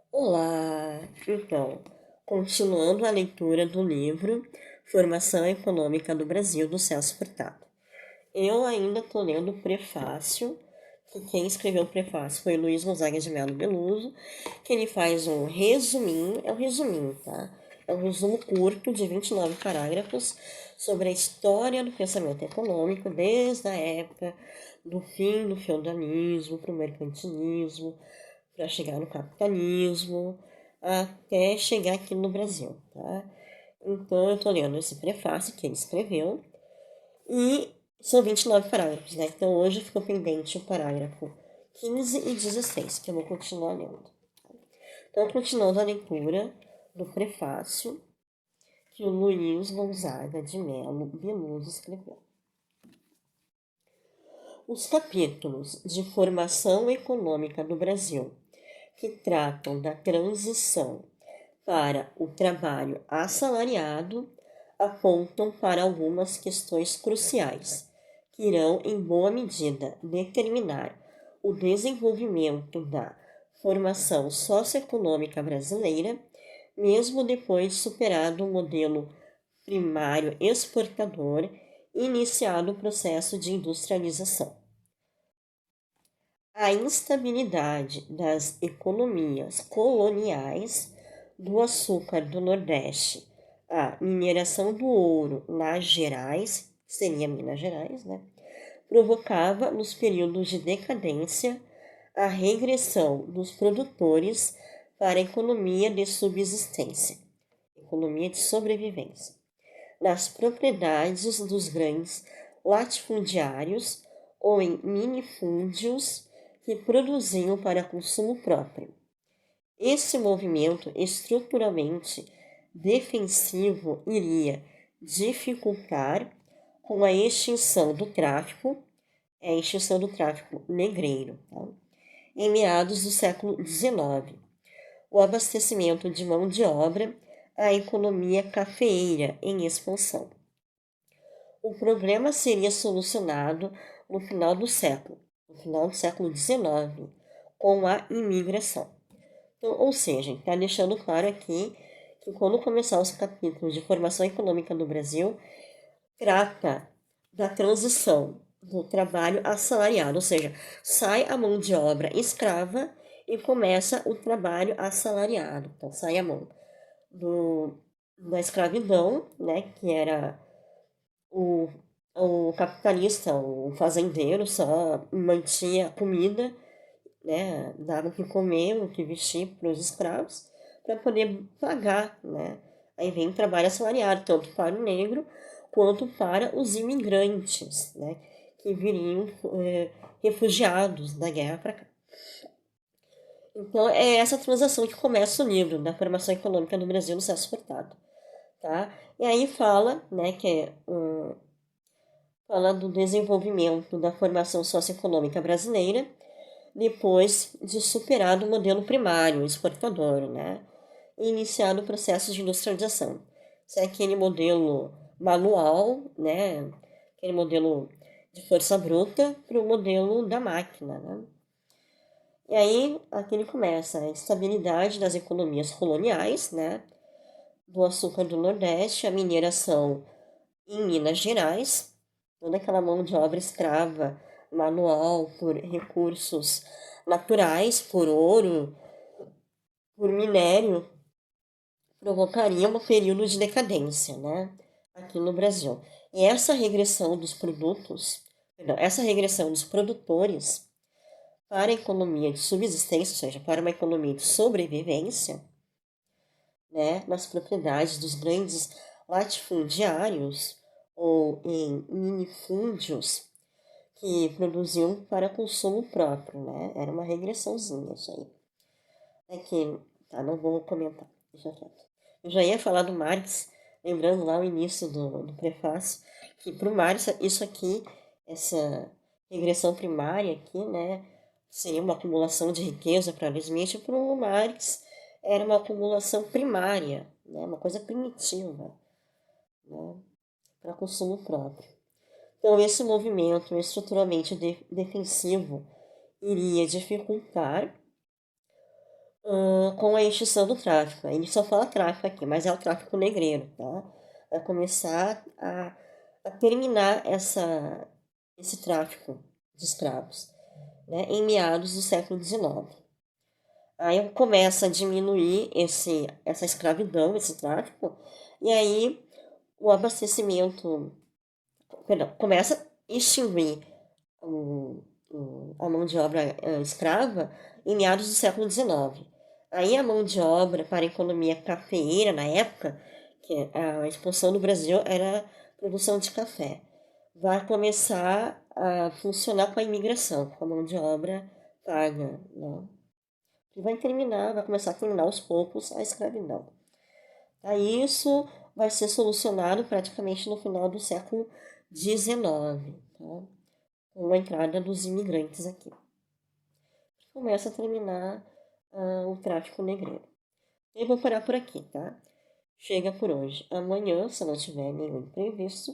Olá! Então, continuando a leitura do livro Formação Econômica do Brasil, do Celso Furtado. Eu ainda estou lendo o prefácio, que quem escreveu o prefácio foi o Luiz Gonzaga de Melo Beluso, que ele faz um resuminho, é um resuminho, tá? É um resumo curto de 29 parágrafos sobre a história do pensamento econômico desde a época do fim do feudalismo para o mercantilismo, para chegar no capitalismo, até chegar aqui no Brasil, tá? Então, eu estou lendo esse prefácio que ele escreveu, e são 29 parágrafos, né? Então, hoje ficou pendente o parágrafo 15 e 16, que eu vou continuar lendo. Então, continuando a leitura do prefácio que o Luiz Gonzaga de Melo Beluso escreveu. Os capítulos de formação econômica do Brasil que tratam da transição para o trabalho assalariado apontam para algumas questões cruciais que irão, em boa medida, determinar o desenvolvimento da formação socioeconômica brasileira, mesmo depois de superado o modelo primário exportador e iniciado o processo de industrialização. A instabilidade das economias coloniais, do açúcar do Nordeste, a mineração do ouro nas Gerais, seria Minas Gerais, né? Provocava, nos períodos de decadência, a regressão dos produtores para a economia de subsistência, economia de sobrevivência, nas propriedades dos grandes latifundiários ou em minifúndios que produziam para consumo próprio. Esse movimento estruturalmente defensivo iria dificultar com a extinção do tráfico, a extinção do tráfico negreiro, tá? Em meados do século XIX, o abastecimento de mão de obra à economia cafeeira em expansão. O problema seria solucionado no final do século XIX, com a imigração. Então, ou seja, está deixando claro aqui que quando começar os capítulos de formação econômica do Brasil, trata da transição do trabalho assalariado, ou seja, sai a mão de obra escrava e começa o trabalho assalariado. Então, sai a mão da escravidão, né, que era o, o capitalista, o fazendeiro só mantinha comida, né, dava o que comer, o que vestir para os escravos, para poder pagar, né? Aí vem o trabalho assalariado, tanto para o negro quanto para os imigrantes, né, que viriam refugiados da guerra para cá. Então, é essa transação que começa o livro da formação econômica do Brasil no Celso Furtado, tá? E aí fala, né, que é fala do desenvolvimento da formação socioeconômica brasileira depois de superado o modelo primário exportador, né, e iniciado o processo de industrialização. Isso é aquele modelo manual, né, aquele modelo de força bruta para o modelo da máquina, né. E aí, aqui ele começa a estabilidade das economias coloniais, né, do açúcar do Nordeste, a mineração em Minas Gerais, toda aquela mão de obra escrava, manual, por recursos naturais, por ouro, por minério, provocaria um período de decadência, né, aqui no Brasil. E essa regressão dos produtos, perdão, essa regressão dos produtores para a economia de subsistência, ou seja, para uma economia de sobrevivência, né, nas propriedades dos grandes latifundiários ou em minifúndios que produziam para consumo próprio, né? Era uma regressãozinha isso aí. É que, tá, não vou comentar, deixa quieto. Eu já ia falar do Marx, lembrando lá o início do prefácio, que para o Marx isso aqui, essa regressão primária aqui, né, seria uma acumulação de riqueza para Adam Smith, para o Marx era uma acumulação primária, né, uma coisa primitiva, né, para consumo próprio. Então, esse movimento estruturalmente defensivo iria dificultar com a extinção do tráfico. Ele só fala tráfico aqui, mas é o tráfico negreiro, tá? Vai começar a terminar esse tráfico de escravos, né, em meados do século XIX. Aí começa a diminuir essa escravidão, esse tráfico, e aí o abastecimento, perdão, começa a extinguir a mão de obra escrava em meados do século XIX. Aí a mão de obra para a economia cafeeira na época, que a expansão do Brasil era a produção de café, vai começar a funcionar com a imigração, com a mão de obra paga, né? E vai começar a terminar aos poucos a escravidão. Aí isso vai ser solucionado praticamente no final do século XIX, tá? Com a entrada dos imigrantes aqui. Começa a terminar o tráfico negreiro. Eu vou parar por aqui, tá? Chega por hoje. Amanhã, se não tiver nenhum imprevisto,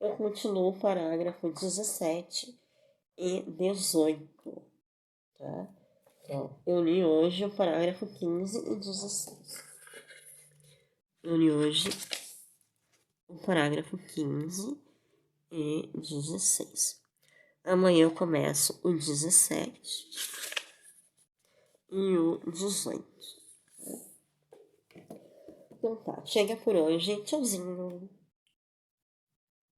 eu continuo o parágrafo 17 e 18, tá? Então, eu li hoje o parágrafo 15 e 16. Eu li hoje o parágrafo 15 e 16. Amanhã eu começo o 17 e o 18. Então tá, chega por hoje. Tchauzinho.